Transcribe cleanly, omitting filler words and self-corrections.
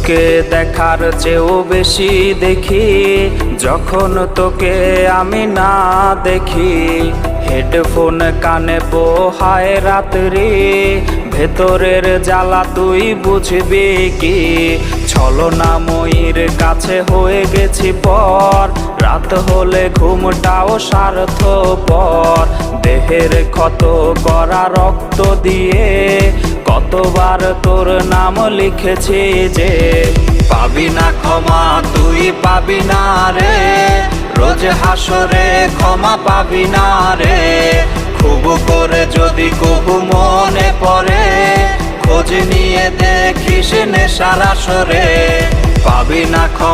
চোখে দেখার চেয়েও বেশি দেখি যখন তোকে আমি না দেখি। হেডফোন কানে পোহায় রাত্রি, ভেতরের জ্বালা তুই বুঝবি কি। ছলনাময়ীর কাছে হয়ে গেছি পর, রাত হলে ঘুমটাও স্বার্থপর। দেহের ক্ষত করা রক্ত দিয়ে কতবার তোর নাম লিখেছি যে, পাবি না ক্ষমা তুই পাবি না রে, রোজ হাসরে ক্ষমা পাবি না রে। খুব করে যদি কবু মনে পড়ে, খোঁজ নিয়ে দেখিস নেশার আসরে, পাবি না ক্ষমা।